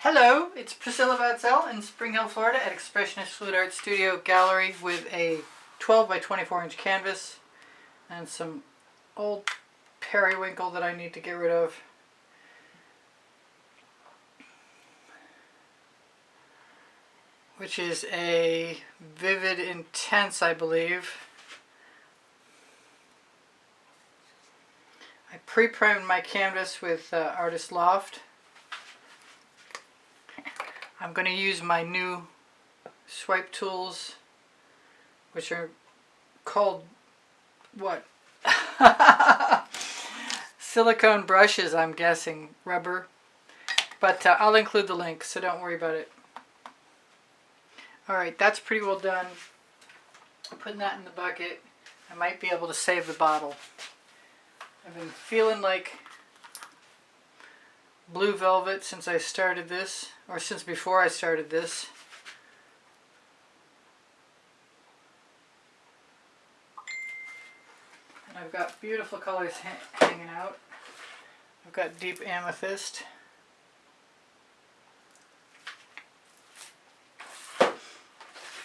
Hello, it's Priscilla Batzell in Spring Hill, Florida at Expressionist Fluid Art Studio Gallery with a 12 by 24 inch canvas and some old periwinkle that I need to get rid of. Which is a Vivid Intense, I believe. I pre-primed my canvas with Artist Loft. I'm going to use my new swipe tools, which are called, what? Silicone brushes, I'm guessing, rubber. But I'll include the link, so don't worry about it. Alright, that's pretty well done. I'm putting that in the bucket. I might be able to save the bottle. I've been feeling like blue velvet since I started this, or since before I started this. And I've got beautiful colors hanging out. I've got deep amethyst.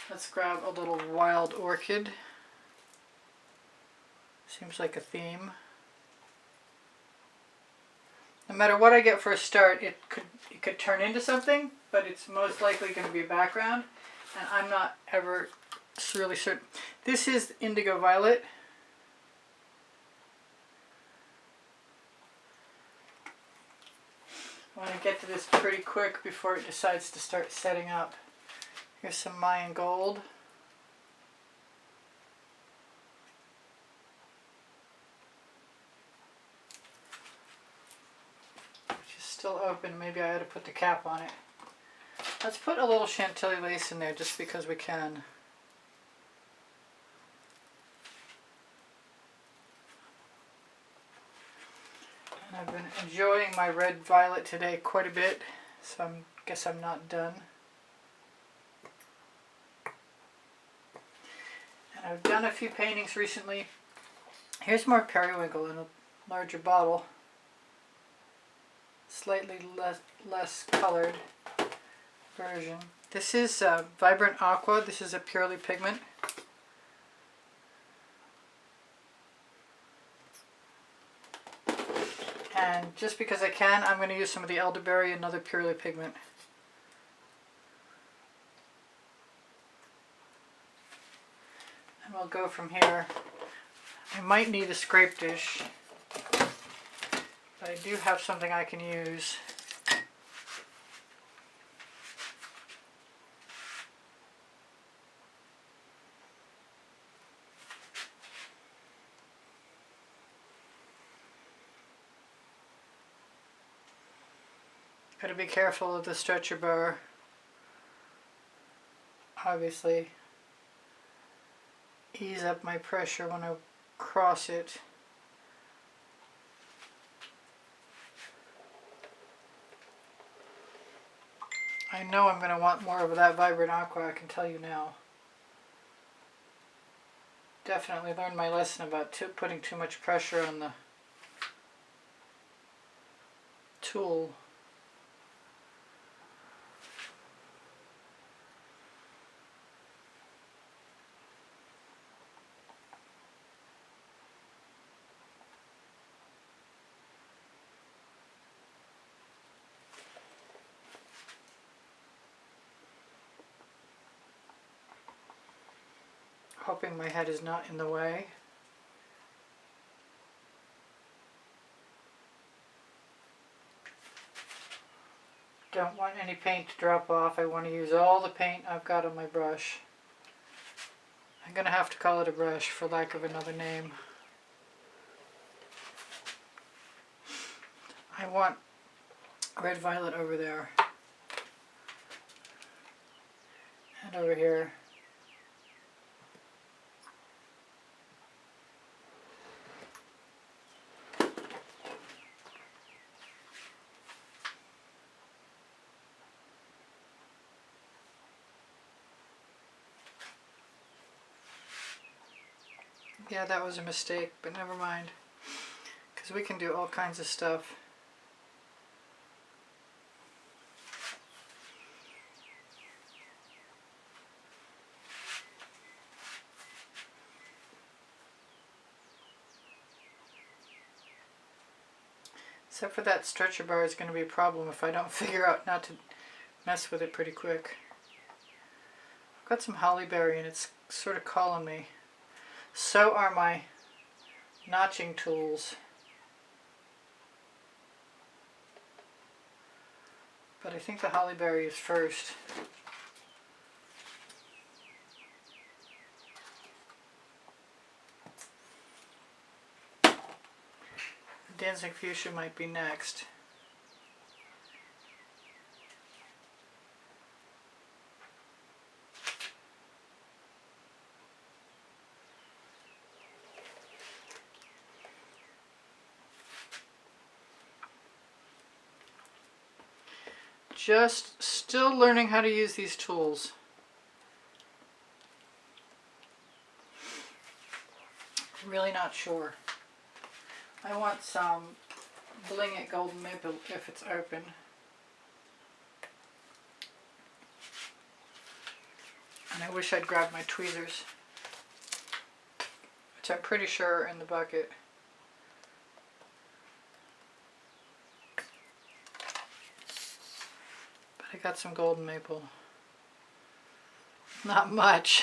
Let's grab a little wild orchid. Seems like a theme. No matter what I get for a start, it could turn into something, but it's most likely going to be a background, and I'm not ever really certain. This is Indigo Violet. I want to get to this pretty quick before it decides to start setting up. Here's some Mayan gold. Still open. Maybe I ought to put the cap on it. Let's put a little Chantilly lace in there just because we can. And I've been enjoying my red violet today quite a bit, so I guess I'm not done. And I've done a few paintings recently. Here's more periwinkle in a larger bottle. Slightly less colored version. This is Vibrant Aqua. This is a Purely Pigment. And just because I can, I'm going to use some of the Elderberry, another Purely Pigment. And we'll go from here. I might need a scrape dish, but I do have something I can use. Gotta be careful of the stretcher bar. Obviously, ease up my pressure when I cross it. I know I'm going to want more of that Vibrant Aqua, I can tell you now. Definitely learned my lesson about putting too much pressure on the tool. Hoping my head is not in the way. Don't want any paint to drop off. I want to use all the paint I've got on my brush. I'm going to have to call it a brush for lack of another name. I want red violet over there. And over here. Yeah, that was a mistake, but never mind. Because we can do all kinds of stuff. Except for that stretcher bar is going to be a problem if I don't figure out not to mess with it pretty quick. I've got some hollyberry and it's sort of calling me. So are my notching tools. But I think the hollyberry is first. Dancing fuchsia might be next. Just still learning how to use these tools. Really not sure. I want some Bling at Golden Maple if it's open. And I wish I'd grabbed my tweezers, which I'm pretty sure are in the bucket. But I got some Golden Maple. Not much.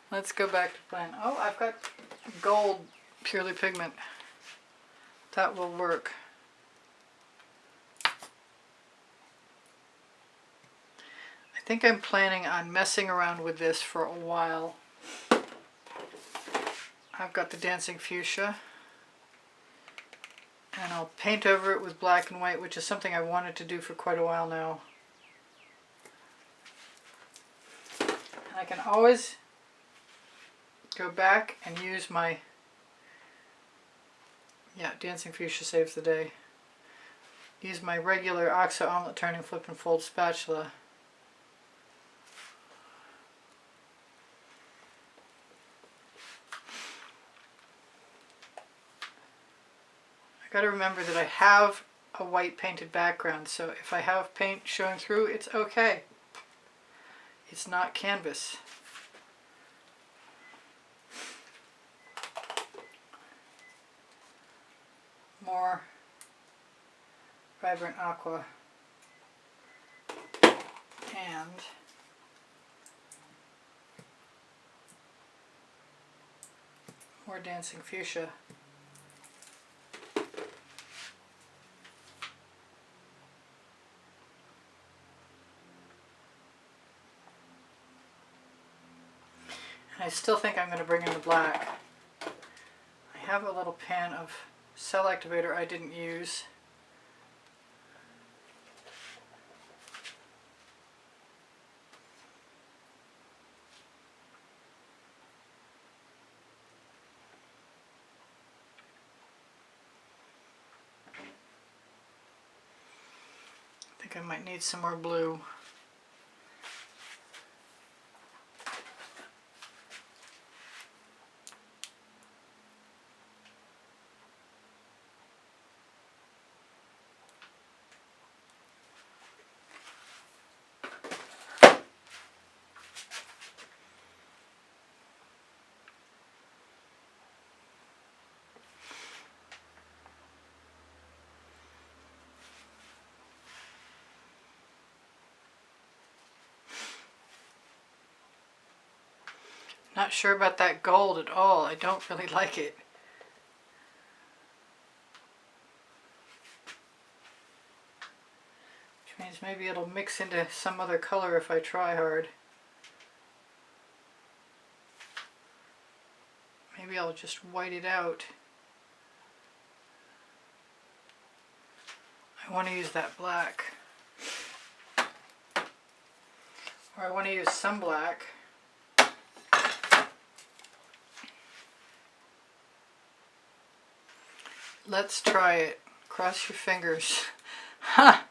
Let's go back to plan. Oh, I've got gold purely pigment. That will work. I think I'm planning on messing around with this for a while. I've got the dancing fuchsia. And I'll paint over it with black and white, which is something I wanted to do for quite a while now. And I can always go back and use my dancing fuchsia saves the day. Use my regular OXO omelet turning flip and fold spatula. I gotta remember that I have a white painted background, so if I have paint showing through, it's okay. It's not canvas. More vibrant aqua and more dancing fuchsia. And I still think I'm going to bring in the black. I have a little pan of cell activator I didn't use. I think I might need some more blue. Not sure about that gold at all. I don't really like it. Which means maybe it'll mix into some other color if I try hard. Maybe I'll just white it out. I want to use that black. Or I want to use some black. Let's try it. Cross your fingers. Ha!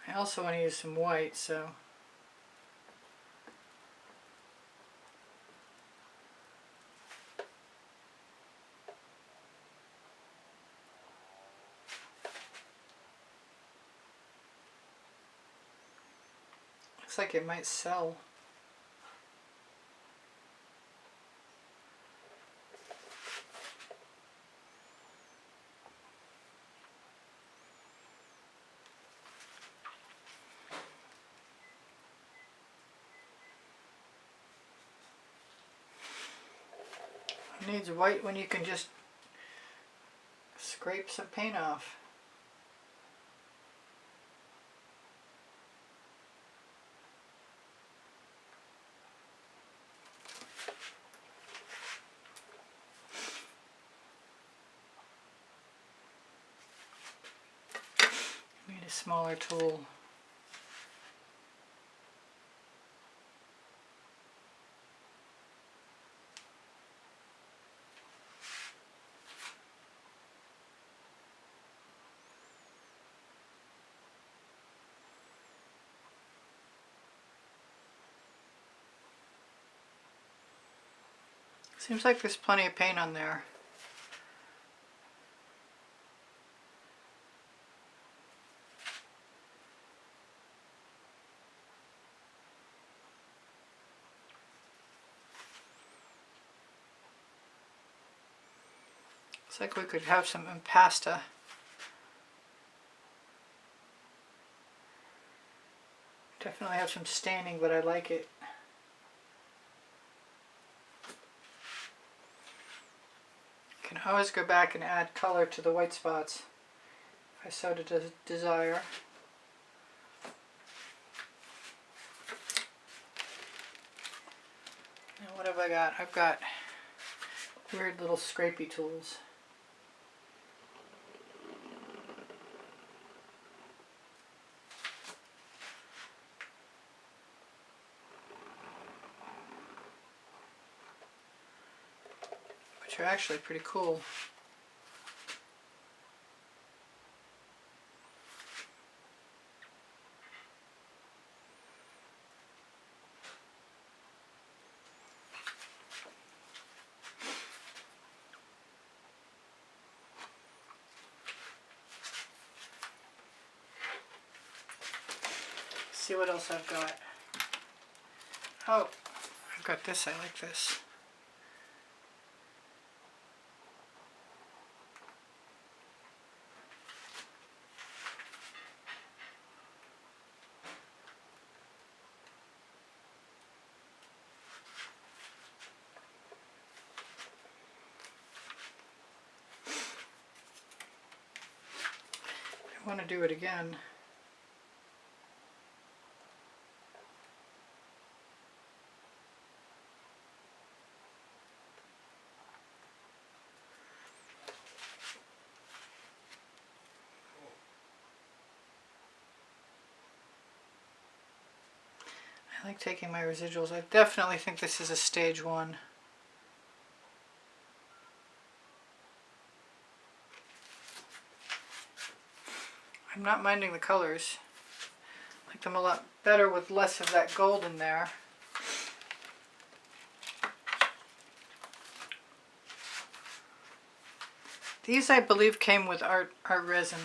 I also want to use some white, so looks like it might sell. needs white when you can just scrape some paint off. Need a smaller tool. Seems like there's plenty of paint on there. Looks like we could have some impasta. Definitely have some staining, but I like it. Can always go back and add color to the white spots if I so desire. Now what have I got? I've got weird little scrapey tools. Which are actually pretty cool. See what else I've got. Oh, I've got this. I like this. I want to do it again. I like taking my residuals. I definitely think this is a stage 1. I'm not minding the colors. I like them a lot better with less of that gold in there. These, I believe, came with art resin.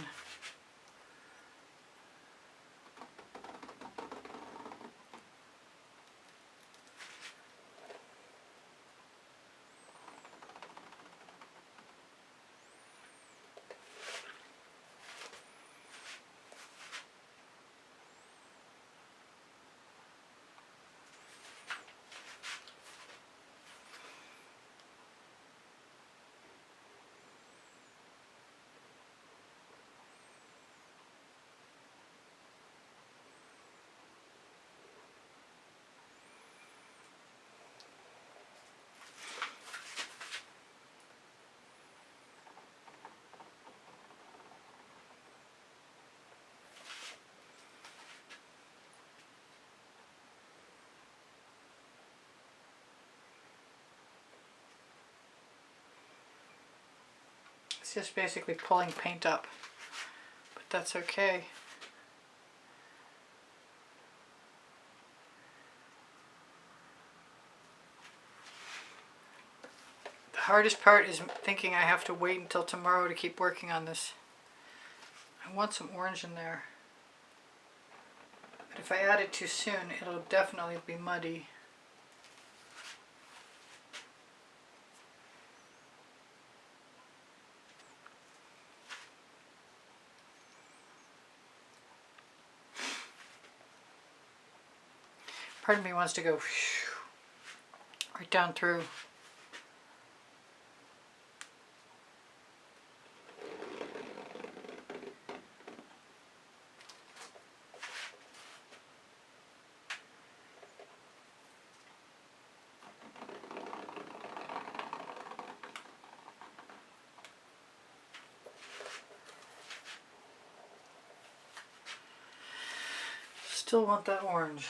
It's just basically pulling paint up, but that's okay. The hardest part is thinking I have to wait until tomorrow to keep working on this. I want some orange in there, but if I add it too soon, it'll definitely be muddy. Part of me wants to go right down through. Still want that orange.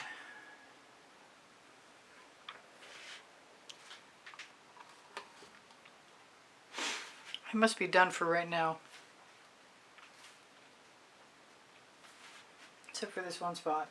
I must be done for right now. Except for this one spot.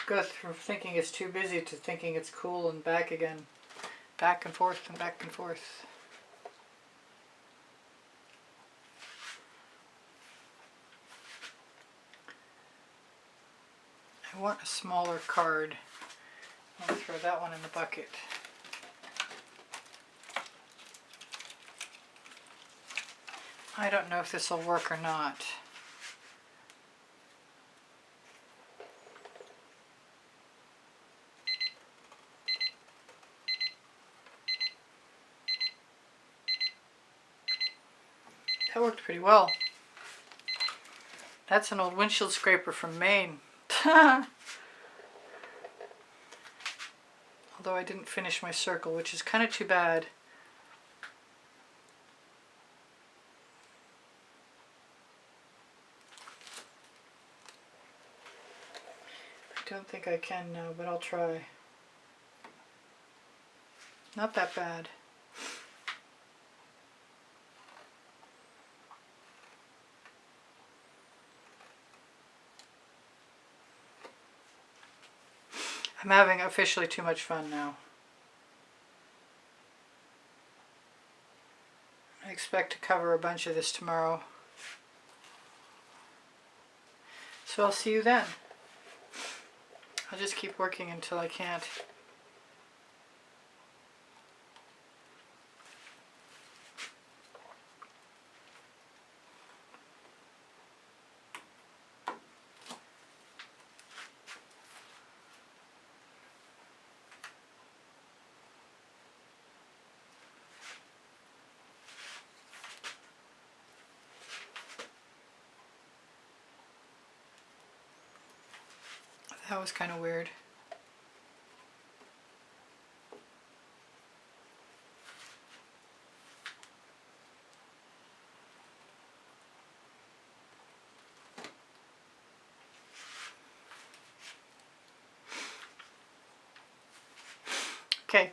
Go from thinking it's too busy to thinking it's cool and back again. Back and forth and back and forth. I want a smaller card. I'll throw that one in the bucket. I don't know if this will work or not. That worked pretty well. That's an old windshield scraper from Maine. Although I didn't finish my circle, which is kind of too bad. I don't think I can now, but I'll try. Not that bad. I'm having officially too much fun now. I expect to cover a bunch of this tomorrow. So I'll see you then. I'll just keep working until I can't. That was kind of weird. Okay.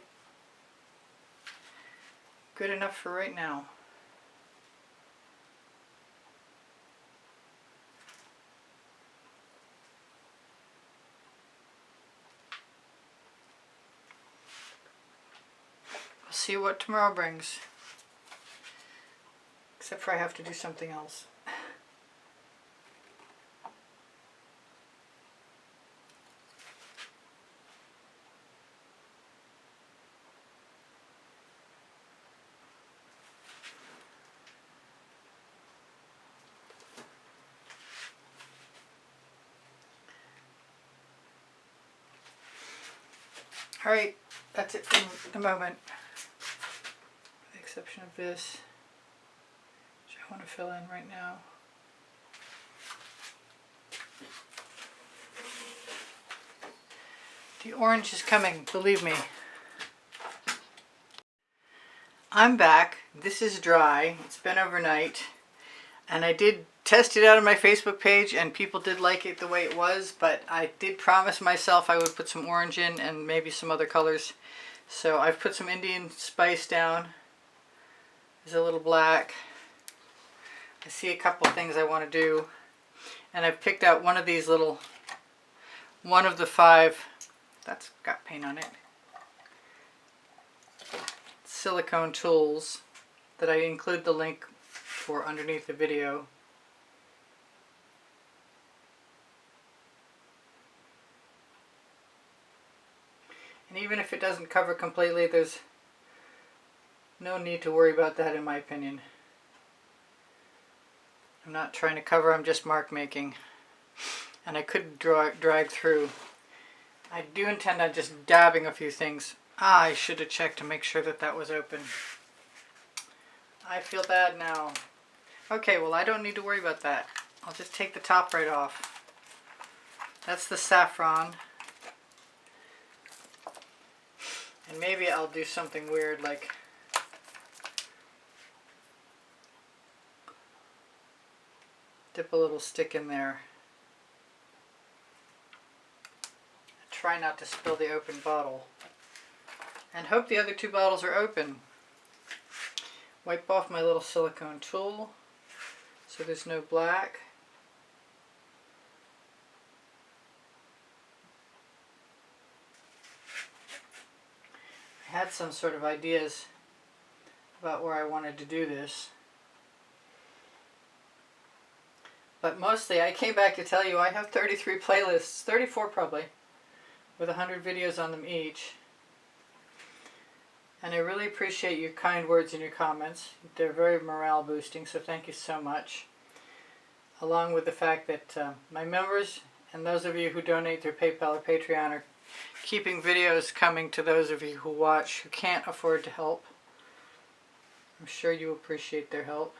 Good enough for right now. See what tomorrow brings. Except for I have to do something else. Alright, that's it for the moment. Exception of this, which I want to fill in right now. The orange is coming, believe me. I'm back. This is dry. It's been overnight. And I did test it out on my Facebook page and people did like it the way it was, but I did promise myself I would put some orange in and maybe some other colors. So I've put some Indian spice down. There's a little black. I see a couple things I want to do. And I've picked out one of these little, one of the 5, that's got paint on it, silicone tools that I include the link for underneath the video. And even if it doesn't cover completely, there's no need to worry about that in my opinion. I'm not trying to cover, I'm just mark making. And I could drag through. I do intend on just dabbing a few things I should have checked to make sure that that was open. I feel bad now. Okay, well I don't need to worry about that. I'll just take the top right off. That's the saffron. And maybe I'll do something weird like dip a little stick in there. Try not to spill the open bottle. And hope the other two bottles are open. Wipe off my little silicone tool so there's no black. I had some sort of ideas about where I wanted to do this. But mostly I came back to tell you I have 33 playlists, 34 probably, with 100 videos on them each. And I really appreciate your kind words and your comments. They're very morale boosting, so thank you so much. Along with the fact that my members and those of you who donate through PayPal or Patreon are keeping videos coming to those of you who watch who can't afford to help. I'm sure you appreciate their help.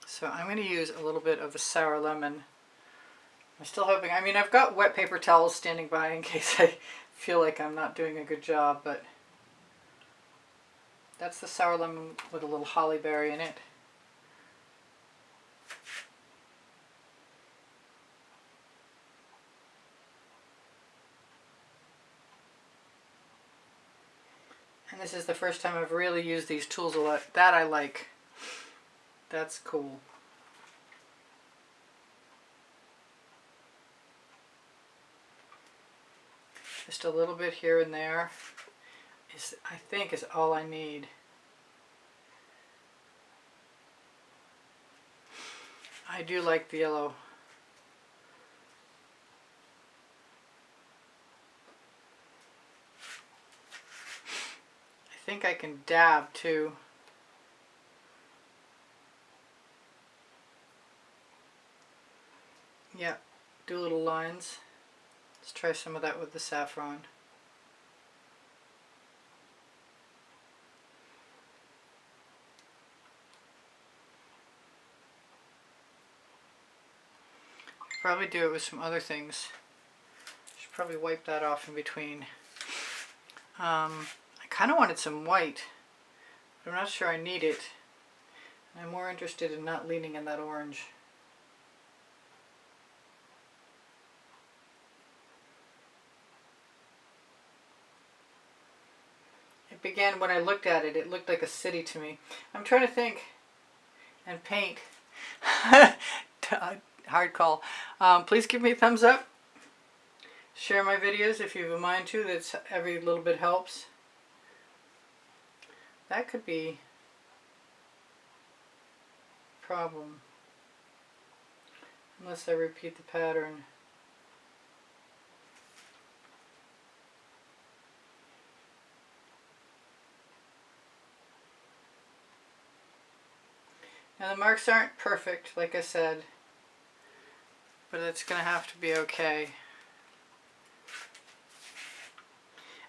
So I'm going to use a little bit of the sour lemon. I'm still hoping, I mean I've got wet paper towels standing by in case I feel like I'm not doing a good job, but that's the sour lemon with a little holly berry in it. And this is the first time I've really used these tools a lot. That I like. That's cool. Just a little bit here and there is, I think, is all I need. I do like the yellow. I think I can dab too. Yeah, do little lines. Let's try some of that with the saffron. Probably do it with some other things. Should probably wipe that off in between. I kind of wanted some white, but I'm not sure I need it. I'm more interested in not leaning in that orange. It began, when I looked at it, it looked like a city to me. I'm trying to think and paint. Hard call. Please give me a thumbs up. Share my videos if you have a mind to. That's every little bit helps. That could be a problem. Unless I repeat the pattern. Now the marks aren't perfect, like I said, but it's going to have to be okay.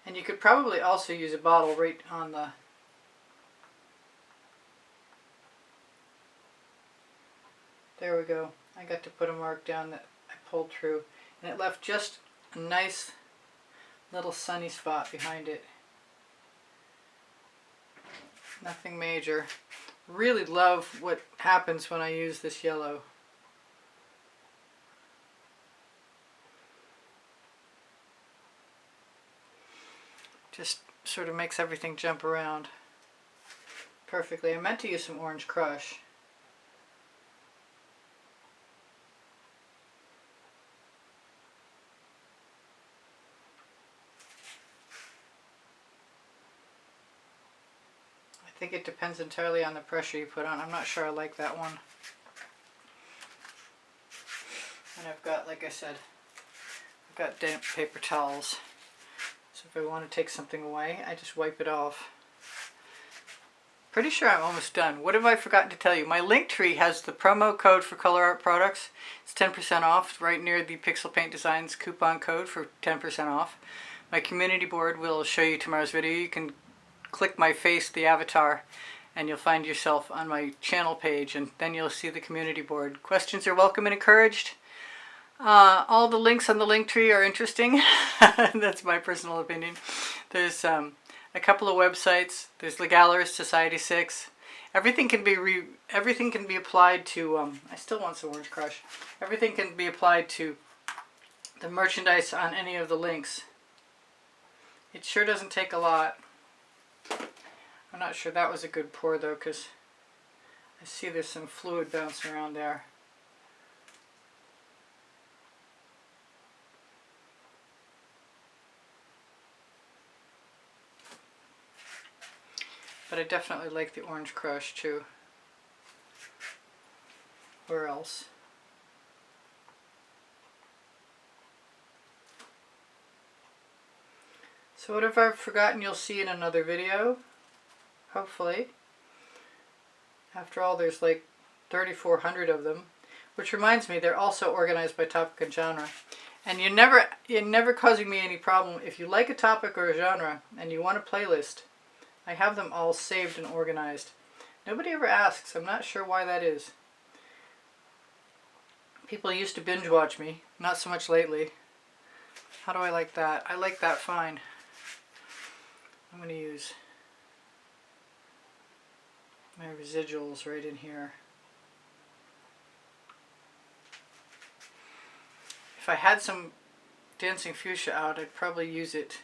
And you could probably also use a bottle right on the there we go. I got to put a mark down that I pulled through, and it left just a nice little sunny spot behind it. Nothing major. Really love what happens when I use this yellow. Just sort of makes everything jump around perfectly. I meant to use some orange crush. I think it depends entirely on the pressure you put on. I'm not sure I like that one. And I've got, like I said, I've got damp paper towels. So if I want to take something away, I just wipe it off. Pretty sure I'm almost done. What have I forgotten to tell you? My Linktree has the promo code for Colourarte products. It's 10% off right near the Pixel Paint Designs coupon code for 10% off. My community board will show you tomorrow's video. You can click my face, the avatar, and you'll find yourself on my channel page, and then you'll see the community board. Questions are welcome and encouraged. All the links on the Linktree are interesting. That's my personal opinion. There's a couple of websites. There's the Gallerist Society 6. Everything can be applied to. I still want some Orange Crush. Everything can be applied to the merchandise on any of the links. It sure doesn't take a lot. I'm not sure that was a good pour though, because I see there's some fluid bouncing around there. But I definitely like the Orange Crush too. Where else? So what have I forgotten you'll see in another video, hopefully. After all, there's like 3,400 of them, which reminds me they're also organized by topic and genre. And you're never causing me any problem. If you like a topic or a genre and you want a playlist, I have them all saved and organized. Nobody ever asks. I'm not sure why that is. People used to binge watch me, not so much lately. How do I like that? I like that fine. I'm going to use my residuals right in here. If I had some Dancing Fuchsia out, I'd probably use it.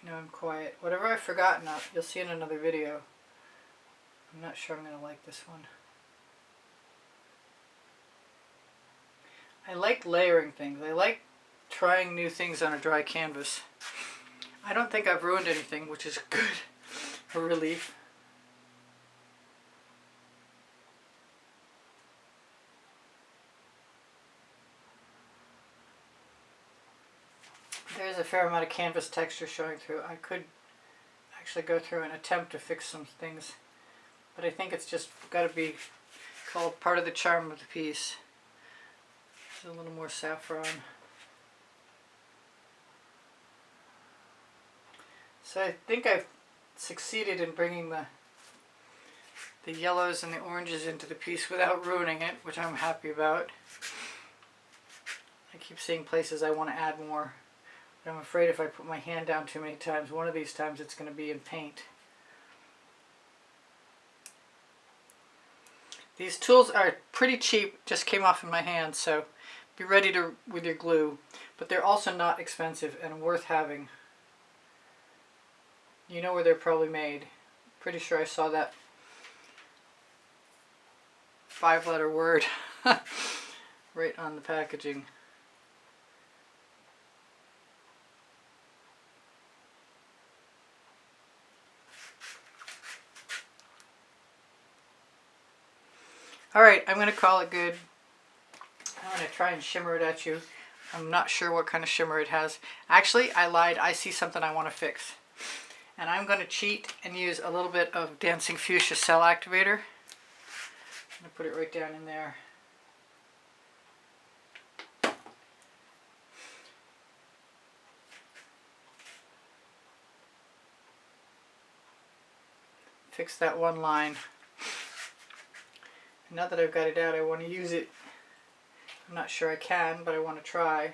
I know I'm quiet. Whatever I've forgotten, you'll see in another video. I'm not sure I'm going to like this one. I like layering things. I like trying new things on a dry canvas. I don't think I've ruined anything, which is good. A relief. There's a fair amount of canvas texture showing through. I could actually go through and attempt to fix some things, but I think it's just got to be called part of the charm of the piece. There's a little more saffron. So I think I've succeeded in bringing the yellows and the oranges into the piece without ruining it, which I'm happy about. I keep seeing places I want to add more. I'm afraid if I put my hand down too many times, one of these times it's going to be in paint. These tools are pretty cheap, just came off in my hand, so be ready with your glue. But they're also not expensive and worth having. You know where they're probably made. Pretty sure I saw that 5-letter word right on the packaging. Alright, I'm going to call it good. I'm going to try and shimmer it at you. I'm not sure what kind of shimmer it has. Actually, I lied. I see something I want to fix. And I'm going to cheat and use a little bit of Dancing Fuchsia Cell Activator. I'm going to put it right down in there. Fix that one line. Now that I've got it out, I want to use it. I'm not sure I can, but I want to try.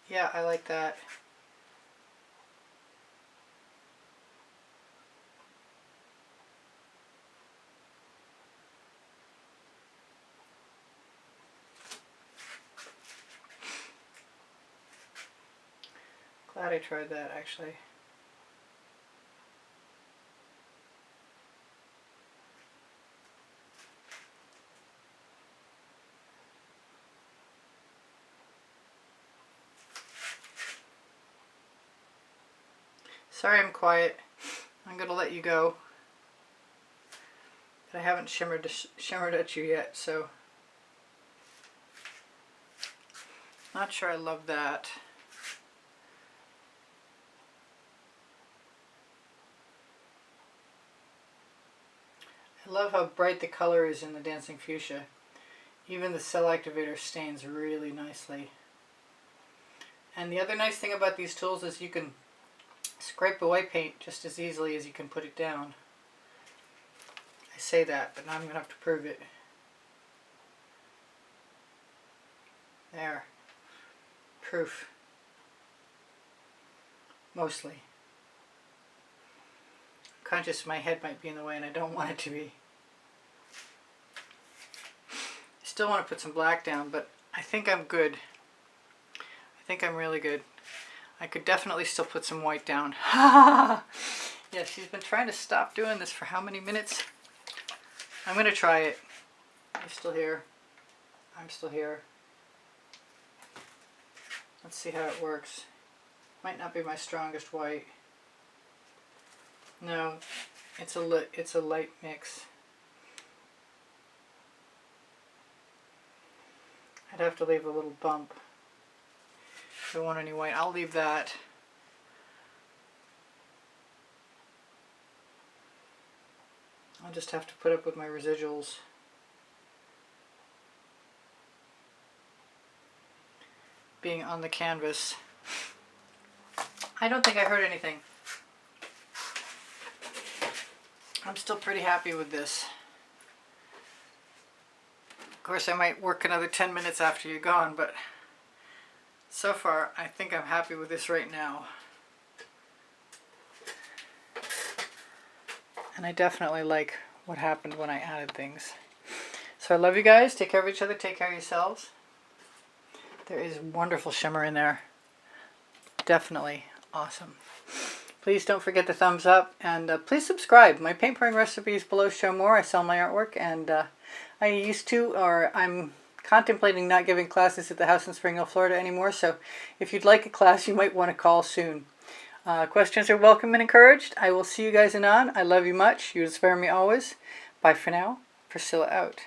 Yeah, I like that. Glad I tried that, actually. Sorry I'm quiet. I'm going to let you go. But I haven't shimmered at you yet, so not sure I love that. I love how bright the color is in the Dancing Fuchsia. Even the cell activator stains really nicely. And the other nice thing about these tools is you can scrape away paint just as easily as you can put it down. I say that, but now I'm going to have to prove it. There. Proof. Mostly. I'm conscious my head might be in the way and I don't want it to be. I still want to put some black down, but I think I'm good. I think I'm really good. I could definitely still put some white down. Yeah, she's been trying to stop doing this for how many minutes? I'm going to try it. You're still here. I'm still here. Let's see how it works. Might not be my strongest white. No, it's a light mix. I'd have to leave a little bump. Don't want any white. I'll leave that. I'll just have to put up with my residuals. Being on the canvas. I don't think I heard anything. I'm still pretty happy with this. Of course, I might work another 10 minutes after you're gone, but so far, I think I'm happy with this right now. And I definitely like what happened when I added things. So I love you guys. Take care of each other. Take care of yourselves. There is wonderful shimmer in there. Definitely awesome. Please don't forget the thumbs up, and please subscribe. My paint pouring recipes below show more. I sell my artwork, and I used to, or I'm contemplating not giving classes at the house in Spring Hill, Florida anymore, so if you'd like a class, you might want to call soon. Questions are welcome and encouraged. I will see you guys anon. I love you much. You inspire me always. Bye for now. Priscilla out.